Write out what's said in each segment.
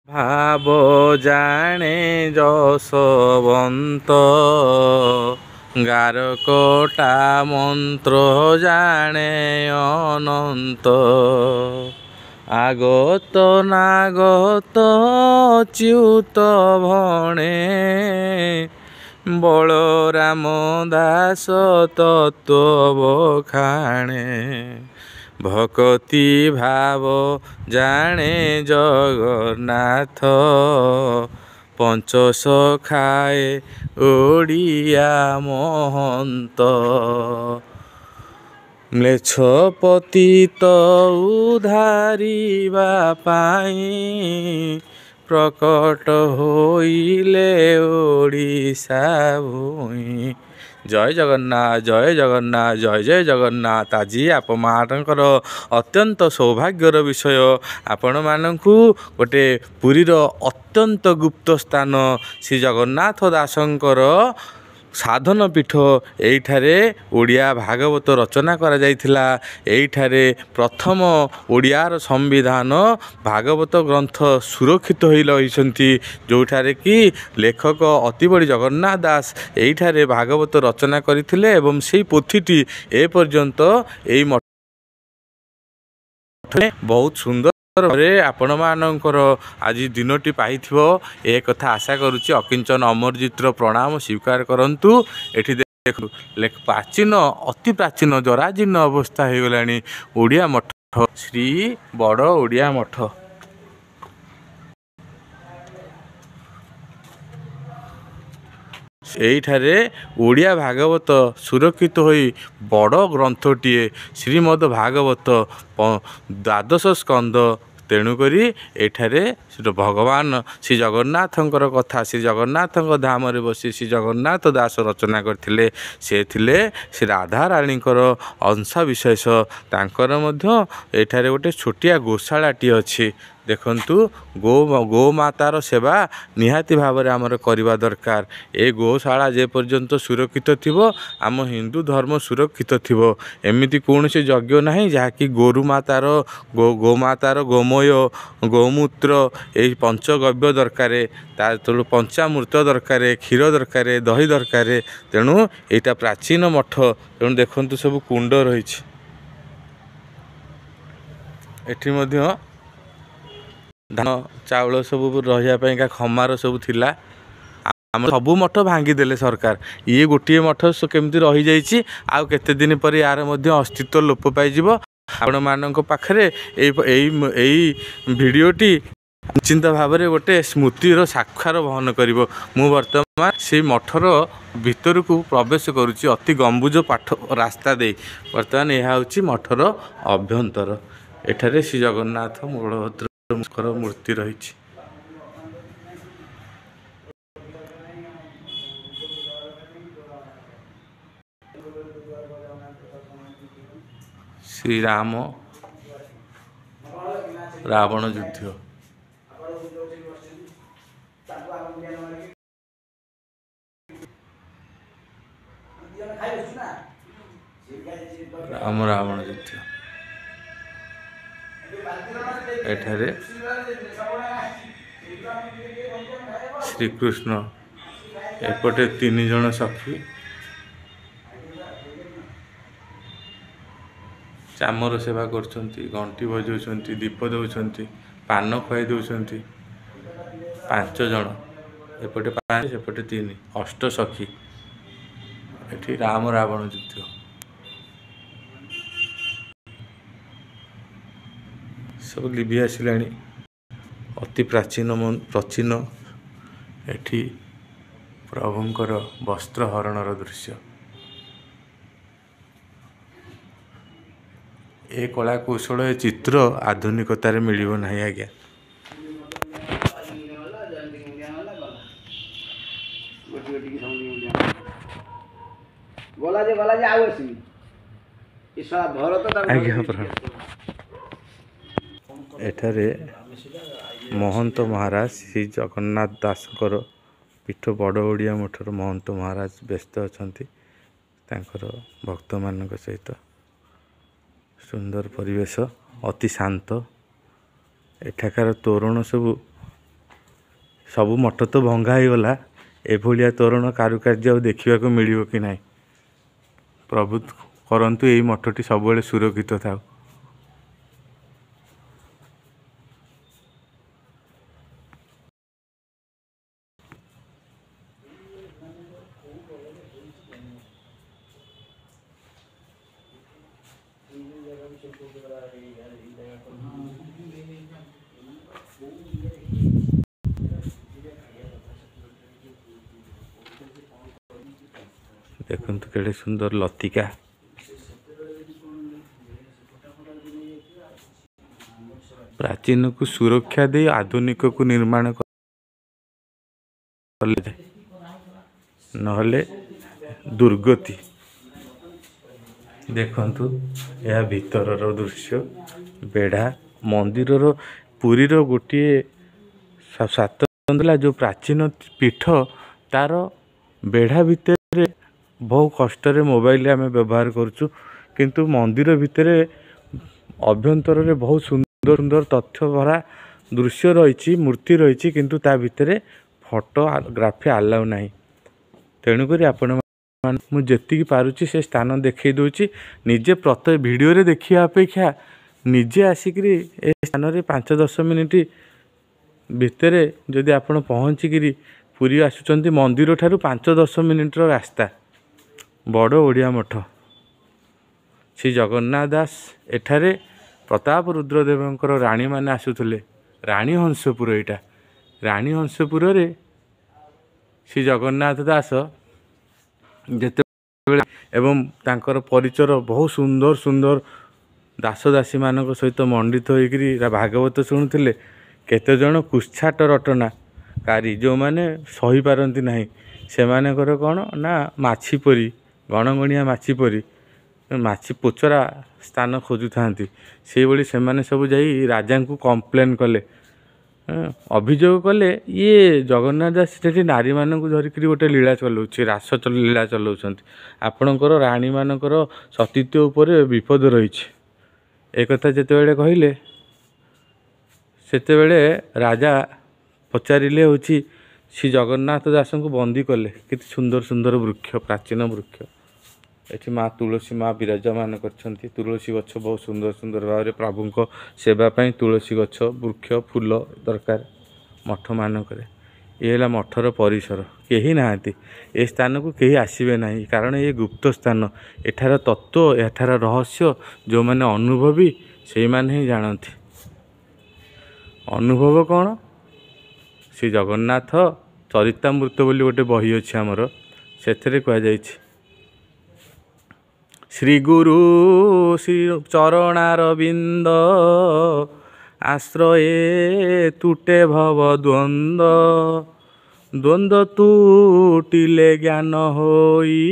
ଭାବ ଜାଣେ ଯଶୋବନ୍ତ, ଗାରକଟା ମନ୍ତ୍ର ଜାଣେ ଅନନ୍ତ। আগত ନାଗତ ଚ୍ୟୁତ ଭଣେ, ବଳରାମ ଦାସ ତତ୍ତ୍ୱ ବଖାଣେ। ଭକତି ଭାବ ଜାଣେ ଜଗନ୍ନାଥ, ପଞ୍ଚସଖାଏ ଓଡ଼ିଆ ମହନ୍ତ। ମ୍ଲେଚ୍ଛ ପତିତ ଉଦ୍ଧାରିବା ପାଇଁ, ପ୍ରକଟ ହୋଇଲେ ଓଡ଼ିଶା ଭୂଇଁ। ଜୟ ଜଗନ୍ନାଥ, ଜୟ ଜଗନ୍ନାଥ, ଜୟ ଜୟ ଜଗନ୍ନାଥ। ଆଜି ଆପଣମାନଙ୍କର ଅତ୍ୟନ୍ତ ସୌଭାଗ୍ୟର ବିଷୟ, ଆପଣମାନଙ୍କୁ ଗୋଟେ ପୁରୀର ଅତ୍ୟନ୍ତ ଗୁପ୍ତ ସ୍ଥାନ ଶ୍ରୀ ଜଗନ୍ନାଥ ଦାସଙ୍କର ସାଧନ ପୀଠ, ଏଇଠାରେ ଓଡ଼ିଆ ଭାଗବତ ରଚନା କରାଯାଇଥିଲା। ଏଇଠାରେ ପ୍ରଥମ ଓଡ଼ିଆର ସମ୍ବିଧାନ ଭାଗବତ ଗ୍ରନ୍ଥ ସୁରକ୍ଷିତ ହୋଇ ରହିଛନ୍ତି, ଯେଉଁଠାରେ କି ଲେଖକ ଅତିବଡ଼ି ଜଗନ୍ନାଥ ଦାସ ଏଇଠାରେ ଭାଗବତ ରଚନା କରିଥିଲେ ଏବଂ ସେହି ପୋଥିଟି ଏପର୍ଯ୍ୟନ୍ତ ଏଇ ମଠରେ ବହୁତ ସୁନ୍ଦର ଭାବରେ ଆପଣମାନଙ୍କର ଆଜି ଦିନଟି ପାଇଥିବ, ଏ କଥା ଆଶା କରୁଛି। ଅକିଞ୍ଚନ ଅମରଜିତ୍ର ପ୍ରଣାମ ସ୍ୱୀକାର କରନ୍ତୁ। ଏଠି ପ୍ରାଚୀନ, ଅତି ପ୍ରାଚୀନ ଜରାଜୀର୍ଣ୍ଣ ଅବସ୍ଥା ହୋଇଗଲାଣି ଓଡ଼ିଆ ମଠ, ଶ୍ରୀ ବଡ଼ ଓଡ଼ିଆ ମଠ। ଏଇଠାରେ ଓଡ଼ିଆ ଭାଗବତ ସୁରକ୍ଷିତ ହୋଇ ବଡ଼ ଗ୍ରନ୍ଥଟିଏ ଶ୍ରୀମଦ୍ ଭାଗବତ, ଦ୍ୱାଦଶ ସ୍କନ୍ଧ। ତେଣୁକରି ଏଠାରେ ଭଗବାନ ଶ୍ରୀ ଜଗନ୍ନାଥଙ୍କର କଥା, ଶ୍ରୀ ଜଗନ୍ନାଥଙ୍କ ଧାମରେ ବସି ଶ୍ରୀ ଜଗନ୍ନାଥ ଦାସ ରଚନା କରିଥିଲେ। ସେ ଥିଲେ ଶ୍ରୀ ରାଧାରାଣୀଙ୍କର ଅଂଶବିଶେଷ। ତାଙ୍କର ମଧ୍ୟ ଏଠାରେ ଗୋଟେ ଛୋଟିଆ ଗୋଶାଳାଟିଏ ଅଛି। ଦେଖନ୍ତୁ, ଗୋମାତାର ସେବା ନିହାତି ଭାବରେ ଆମର କରିବା ଦରକାର। ଏ ଗୋଶାଳା ଯେପର୍ଯ୍ୟନ୍ତ ସୁରକ୍ଷିତ ଥିବ, ଆମ ହିନ୍ଦୁ ଧର୍ମ ସୁରକ୍ଷିତ ଥିବ। ଏମିତି କୌଣସି ଯଜ୍ଞ ନାହିଁ ଯାହାକି ଗୋମାତାର ଗୋମୟ, ଗୋମୂତ୍ର, ଏଇ ପଞ୍ଚଗବ୍ୟ ଦରକାର। ତା ତେଣୁ ପଞ୍ଚାମୃତ ଦରକାର, କ୍ଷୀର ଦରକାର, ଦହି ଦରକାର। ତେଣୁ ଏଇଟା ପ୍ରାଚୀନ ମଠ। ତେଣୁ ଦେଖନ୍ତୁ ସବୁ କୁଣ୍ଡ ରହିଛି। ଏଠି ମଧ୍ୟ ଧାନ ଚାଉଳ ସବୁ ରହିବା ପାଇଁକା ଖମାର ସବୁ ଥିଲା। ଆମର ସବୁ ମଠ ଭାଙ୍ଗିଦେଲେ ସରକାର। ଇଏ ଗୋଟିଏ ମଠ କେମିତି ରହିଯାଇଛି। ଆଉ କେତେ ଦିନ ପରେ ୟାର ମଧ୍ୟ ଅସ୍ତିତ୍ୱ ଲୋପ ପାଇଯିବ। ଆପଣମାନଙ୍କ ପାଖରେ ଏଇ ଭିଡ଼ିଓଟି ନିଶ୍ଚିନ୍ତ ଭାବରେ ଗୋଟେ ସ୍ମୃତିର ସାକ୍ଷର ବହନ କରିବ। ମୁଁ ବର୍ତ୍ତମାନ ସେଇ ମଠର ଭିତରକୁ ପ୍ରବେଶ କରୁଛି, ଅତି ଗମ୍ବୁଜ ରାସ୍ତା ଦେଇ। ବର୍ତ୍ତମାନ ଏହା ହେଉଛି ମଠର ଅଭ୍ୟନ୍ତର। ଏଠାରେ ଶ୍ରୀ ଜଗନ୍ନାଥ, ବଳଭଦ୍ରଙ୍କର ମୂର୍ତ୍ତି ରହିଛି। ଶ୍ରୀରାମ ରାବଣ ଯୁଦ୍ଧ। ରାମ ରାବଣ ଯୁଦ୍ଧ। ଏଠାରେ ଶ୍ରୀକୃଷ୍ଣ, ଏପଟେ 3 ଜଣ ସଖୀ ଚାମର ସେବା କରୁଛନ୍ତି, ଘଣ୍ଟି ବଜାଉଛନ୍ତି, ଦୀପ ଦେଉଛନ୍ତି, ପାନ ଖୁଆଇ ଦେଉଛନ୍ତି। 5 ଜଣ, ଏପଟେ 5, ସେପଟେ 3, ଅଷ୍ଟସଖୀ। ଏଠି ରାମ ରାବଣ ଯୁଦ୍ଧ। ସବୁ ଲିଭି ଆସିଲାଣି। ଅତି ପ୍ରାଚୀନ ଏଠି ପ୍ରଭୁଙ୍କର ବସ୍ତ୍ର ହରଣର ଦୃଶ୍ୟ। ଏ କଳା କୌଶଳ, ଏ ଚିତ୍ର ଆଧୁନିକତାରେ ମିଳିବ ନାହିଁ ଆଜ୍ଞା। ଏଠାରେ ମହନ୍ତ ମହାରାଜ ଶ୍ରୀ ଜଗନ୍ନାଥ ଦାସଙ୍କର ପୀଠ, ବଡ଼ ଓଡ଼ିଆ ମଠର ମହନ୍ତ ମହାରାଜ ବ୍ୟସ୍ତ ଅଛନ୍ତି ତାଙ୍କର ଭକ୍ତମାନଙ୍କ ସହିତ। ସୁନ୍ଦର ପରିବେଶ, ଅତି ଶାନ୍ତ। ଏଠାକାର ତୋରଣ ସବୁ ସବୁ ମଠ ତ ଭଙ୍ଗା ହେଇଗଲା, ଏଭଳିଆ ତୋରଣ କାରୁକାର୍ଯ୍ୟ ଆଉ ଦେଖିବାକୁ ମିଳିବ କି ନାହିଁ। ପ୍ରଭୁ କରନ୍ତୁ ଏଇ ମଠଟି ସବୁବେଳେ ସୁରକ୍ଷିତ ଥାଉ। ଦେଖନ୍ତୁ କେଡ଼େ ସୁନ୍ଦର ଲତିକା। ପ୍ରାଚୀନକୁ ସୁରକ୍ଷା ଦେଇ ଆଧୁନିକକୁ ନିର୍ମାଣ କଲେ, ନହେଲେ ଦୁର୍ଗତି। ଦେଖନ୍ତୁ ଏହା ଭିତରର ଦୃଶ୍ୟ। ବେଢ଼ା ମନ୍ଦିରର ପୁରୀର ଗୋଟିଏ ସ୍ୱାତନ୍ତ୍ରା ଯେଉଁ ପ୍ରାଚୀନ ପୀଠ, ତାର ବେଢ଼ା ଭିତରେ ବହୁ କଷ୍ଟରେ ମୋବାଇଲ ଆମେ ବ୍ୟବହାର କରୁଛୁ, କିନ୍ତୁ ମନ୍ଦିର ଭିତରେ ଅଭ୍ୟନ୍ତରରେ ବହୁତ ସୁନ୍ଦର ସୁନ୍ଦର ତଥ୍ୟ ଭରା ଦୃଶ୍ୟ ରହିଛି, ମୂର୍ତ୍ତି ରହିଛି, କିନ୍ତୁ ତା ଭିତରେ ଫଟୋଗ୍ରାଫି ଆଲାଉ ନାହିଁ। ତେଣୁକରି ଆପଣ ମୁଁ ଯେତିକି ପାରୁଛି ସେ ସ୍ଥାନ ଦେଖେଇ ଦେଉଛି। ନିଜେ ପ୍ରତ୍ୟେକ ଭିଡ଼ିଓରେ ଦେଖିବା ଅପେକ୍ଷା ନିଜେ ଆସିକିରି ଏ ସ୍ଥାନରେ 5-10 ମିନିଟ୍ ଭିତରେ ଯଦି ଆପଣ ପହଞ୍ଚିକିରି ପୁରୀ ଆସୁଛନ୍ତି, ମନ୍ଦିର ଠାରୁ 5-10 ମିନିଟ୍ର ରାସ୍ତା। ବଡ଼ ଓଡ଼ିଆ ମଠ ଶ୍ରୀ ଜଗନ୍ନାଥ ଦାସ। ଏଠାରେ ପ୍ରତାପ ରୁଦ୍ରଦେବଙ୍କର ରାଣୀମାନେ ଆସୁଥିଲେ। ରାଣୀ ହଂସପୁର ଏଇଟା। ରାଣୀ ହଂସପୁରରେ ଶ୍ରୀ ଜଗନ୍ନାଥ ଦାସ ଯେତେବେଳେ ଏବଂ ତାଙ୍କର ପରିଚର ବହୁତ ସୁନ୍ଦର ସୁନ୍ଦର ଦାସ ଦାସୀମାନଙ୍କ ସହିତ ମଣ୍ଡିତ ହୋଇକରି ଭାଗବତ ଶୁଣୁଥିଲେ। କେତେଜଣ କୁଶ୍ଚାଟ ରଟନାକାରୀ ଯେଉଁମାନେ ସହିପାରନ୍ତି ନାହିଁ, ସେମାନଙ୍କର କ'ଣ ନା ମାଛି ପରି, ଗଣଗଣିଆ ମାଛି ପରି ମାଛି ପୋଚରା ସ୍ଥାନ ଖୋଜୁଥାନ୍ତି। ସେଇଭଳି ସେମାନେ ସବୁ ଯାଇ ରାଜାଙ୍କୁ କମ୍ପ୍ଲେନ୍ କଲେ, ଅଭିଯୋଗ କଲେ, ଇଏ ଜଗନ୍ନାଥ ଦାସ ସେଠି ନାରୀମାନଙ୍କୁ ଧରିକିରି ଗୋଟେ ଲୀଳା ଚଲାଉଛି, ରାସ ଲୀଳା ଚଲାଉଛନ୍ତି। ଆପଣଙ୍କର ରାଣୀମାନଙ୍କର ସତୀତ୍ୱ ଉପରେ ବିପଦ ରହିଛି। ଏକଥା ଯେତେବେଳେ କହିଲେ, ସେତେବେଳେ ରାଜା ପଚାରିଲେ ହେଉଛି ଶ୍ରୀ ଜଗନ୍ନାଥ ଦାସଙ୍କୁ ବନ୍ଦୀ କଲେ। କେତେ ସୁନ୍ଦର ସୁନ୍ଦର ବୃକ୍ଷ, ପ୍ରାଚୀନ ବୃକ୍ଷ। ଏଠି ମା ତୁଳସୀ ମା ବିରାଜମାନ କରିଛନ୍ତି। ତୁଳସୀ ଗଛ ବହୁତ ସୁନ୍ଦର ସୁନ୍ଦର ଭାବରେ ପ୍ରଭୁଙ୍କ ସେବା ପାଇଁ ତୁଳସୀ ଗଛ, ବୃକ୍ଷ, ଫୁଲ ଦରକାର ମଠମାନଙ୍କରେ। ଏ ହେଲା ମଠର ପରିସର। କେହି ନାହାନ୍ତି ଏ ସ୍ଥାନକୁ, କେହି ଆସିବେ ନାହିଁ, କାରଣ ଏ ଗୁପ୍ତ ସ୍ଥାନ। ଏଠାର ତତ୍ତ୍ୱ, ଏଠାର ରହସ୍ୟ ଯେଉଁମାନେ ଅନୁଭବୀ ସେଇମାନେ ହିଁ ଜାଣନ୍ତି। ଅନୁଭବ କ'ଣ? ଶ୍ରୀ ଜଗନ୍ନାଥ ଚରିତାମୃତ ବୋଲି ଗୋଟେ ବହି ଅଛି ଆମର, ସେଥିରେ କୁହାଯାଇଛି ଶ୍ରୀ ଗୁରୁ ଶ୍ରୀ ଚରଣାରବିନ୍ଦ ଆଶ୍ରୟେ ତୁଟେ ଭବ ଦ୍ୱନ୍ଦ୍ୱ, ଦ୍ୱନ୍ଦ୍ୱ ତୁଟିଲେ ଜ୍ଞାନ ହୋଇ,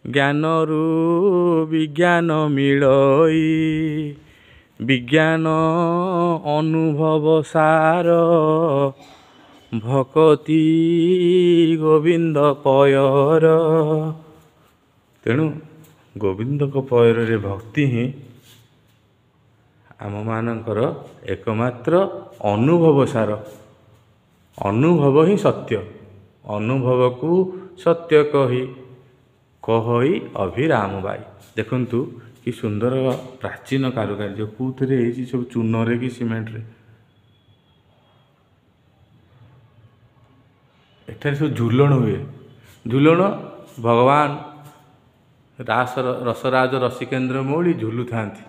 ଜ୍ଞାନରୁ ବିଜ୍ଞାନ ମିଳଇ, ବିଜ୍ଞାନ ଅନୁଭବ ସାର, ଭକତି ଗୋବିନ୍ଦ ପୟର। ତେଣୁ ଗୋବିନ୍ଦଙ୍କ ପୟରରେ ଭକ୍ତି ହିଁ ଆମମାନଙ୍କର ଏକମାତ୍ର ଅନୁଭବ ସାର। ଅନୁଭବ ହିଁ ସତ୍ୟ। ଅନୁଭବକୁ ସତ୍ୟ କହି ଅଭିରାମ ବାଇ। ଦେଖନ୍ତୁ କି ସୁନ୍ଦର ପ୍ରାଚୀନ କାରୁକାର୍ଯ୍ୟ। କେଉଁଥିରେ ହେଇଛି? ସବୁ ଚୂନରେ କି ସିମେଣ୍ଟରେ। ଏଠାରେ ସବୁ ଝୁଲଣ ହୁଏ। ଝୁଲଣ ଭଗବାନ ରସରାଜ ରସିକେନ୍ଦ୍ର ମୌଳି ଝୁଲୁଥାନ୍ତି।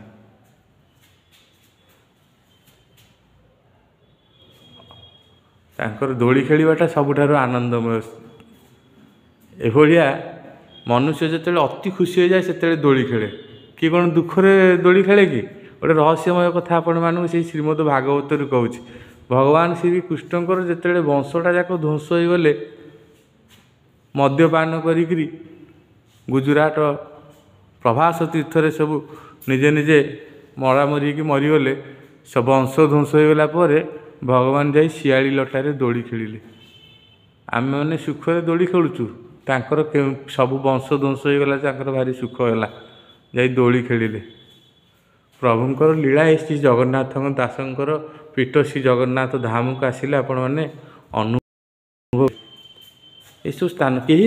ତାଙ୍କର ଦୋଳି ଖେଳିବାଟା ସବୁଠାରୁ ଆନନ୍ଦମୟ। ଏଭଳିଆ ମନୁଷ୍ୟ ଯେତେବେଳେ ଅତି ଖୁସି ହୋଇଯାଏ ସେତେବେଳେ ଦୋଳି ଖେଳେ। କି କ'ଣ ଦୁଃଖରେ ଦୋଳି ଖେଳେ କି? ଗୋଟେ ରହସ୍ୟମୟ କଥା ଆପଣମାନଙ୍କୁ ସେଇ ଶ୍ରୀମଦ୍ ଭାଗବତରୁ କହୁଛି। ଭଗବାନ ଶ୍ରୀକୃଷ୍ଣଙ୍କର ଯେତେବେଳେ ବଂଶଟା ଯାକ ଧ୍ୱଂସ ହୋଇଗଲେ, ମଦ୍ୟପାନ କରିକିରି ଗୁଜୁରାଟ ପ୍ରଭାସ ତୀର୍ଥରେ ସବୁ ନିଜେ ନିଜେ ମରାମରି ହେଇକି ମରିଗଲେ। ସବୁ ବଂଶ ଧ୍ୱଂସ ହୋଇଗଲା ପରେ ଭଗବାନ ଯାଇ ଶିଆଳି ଲଟାରେ ଦୋଳି ଖେଳିଲେ। ଆମେମାନେ ସୁଖରେ ଦୋଳି ଖେଳୁଛୁ, ତାଙ୍କର ସବୁ ବଂଶ ଧ୍ୱଂସ ହୋଇଗଲା, ତାଙ୍କର ଭାରି ସୁଖ ହେଲା, ଯାଇ ଦୋଳି ଖେଳିଲେ। ପ୍ରଭୁଙ୍କର ଲୀଳା ଏ ଶ୍ରୀ ଜଗନ୍ନାଥଙ୍କ ଦାସଙ୍କର ପୀଠ ଶ୍ରୀ ଜଗନ୍ନାଥ ଧାମକୁ ଆସିଲେ ଆପଣମାନେ ଅନୁଭବ ଏସବୁ ସ୍ଥାନ କେହି